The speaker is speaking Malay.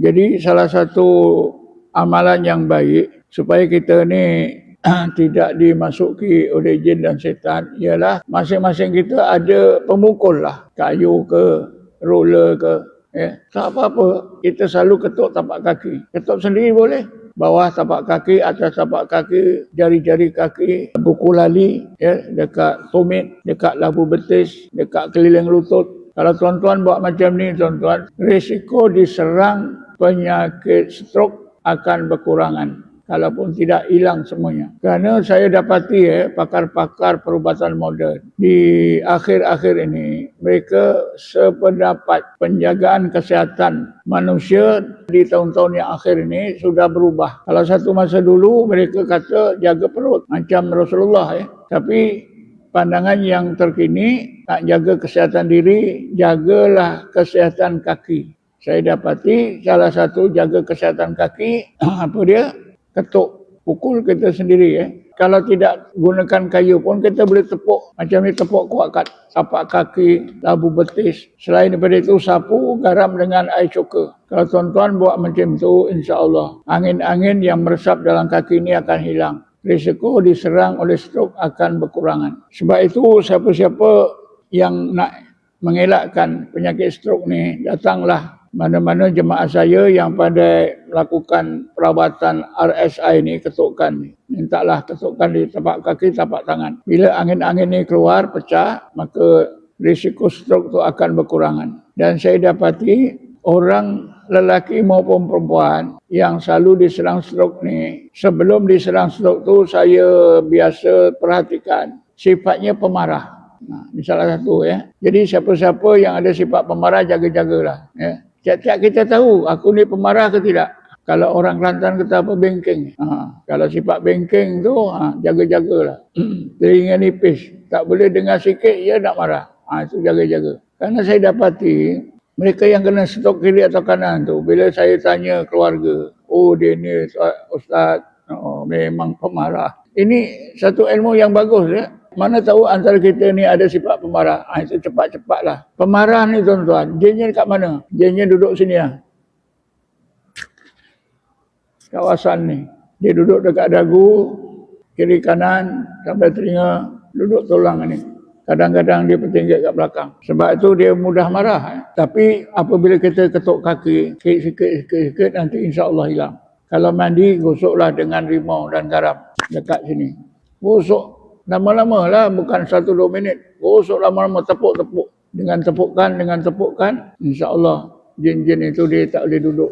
Jadi salah satu amalan yang baik supaya kita ni tidak dimasuki oleh jin dan setan ialah masing-masing kita ada pemukul lah, kayu ke, roller ke, tak apa-apa, kita selalu ketuk tapak kaki. Ketuk sendiri boleh, bawah tapak kaki, atas tapak kaki, jari-jari kaki, buku lali, dekat tumit, dekat labu betis, dekat keliling lutut. Kalau tuan-tuan buat macam ni, tuan-tuan, risiko diserang penyakit stroke akan berkurangan. Kalaupun tidak hilang semuanya. Kerana saya dapati pakar-pakar perubatan moden di akhir-akhir ini, mereka sependapat penjagaan kesihatan manusia di tahun-tahun yang akhir ini sudah berubah. Kalau satu masa dulu mereka kata jaga perut macam Rasulullah, tapi pandangan yang terkini nak jaga kesihatan diri, jagalah kesihatan kaki. Saya dapati salah satu jaga kesihatan kaki, apa dia? Ketuk, pukul kita sendiri. Kalau tidak gunakan kayu pun kita boleh tepuk. Macam ni, tepuk kuat kat tapak kaki, labu betis. Selain daripada itu, sapu, garam dengan air cuka. Kalau tuan-tuan buat macam tu, insya-Allah angin-angin yang meresap dalam kaki ini akan hilang. Risiko diserang oleh stroke akan berkurangan. Sebab itu siapa-siapa yang nak mengelakkan penyakit stroke ni, datanglah mana-mana jemaah saya yang pandai melakukan perawatan RSI ni, ketukan ni. Mintalah ketukan di tapak kaki, tapak tangan. Bila angin-angin ni keluar, pecah, maka risiko stroke tu akan berkurangan. Dan saya dapati orang lelaki maupun perempuan yang selalu diserang stroke ni, sebelum diserang stroke tu saya biasa perhatikan sifatnya pemarah. Ini salah satu Jadi siapa-siapa yang ada sifat pemarah, jaga-jagalah. Tiap-tiap kita tahu aku ni pemarah ke tidak. Kalau orang Kelantan kata apa, bengking. Kalau sifat bengking tu, jaga-jagalah. Telinga nipis, tak boleh dengar sikit, dia nak marah. Itu jaga-jaga. Karena saya dapati, mereka yang kena stroke kiri atau kanan tu, bila saya tanya keluarga, oh dia ni Ustaz, memang pemarah. Ini satu ilmu yang bagus Mana tahu antara kita ni ada sifat pemarah. Itu cepat-cepatlah. Pemarah ni tuan-tuan, jinnya dekat mana? Jinnya duduk sini kawasan ni. Dia duduk dekat dagu, kiri kanan, sampai telinga, duduk tulang ni. Kadang-kadang dia bertingkat kat belakang. Sebab itu dia mudah marah. Tapi apabila kita ketuk kaki, sikit-sikit, nanti insya-Allah hilang. Kalau mandi, gosoklah dengan rimau dan garam dekat sini. Gosok lama-lama lah, bukan 1-2 minit. Gosok lama-lama, tepuk-tepuk. Dengan tepukan, insya-Allah jin-jin itu dia tak boleh duduk.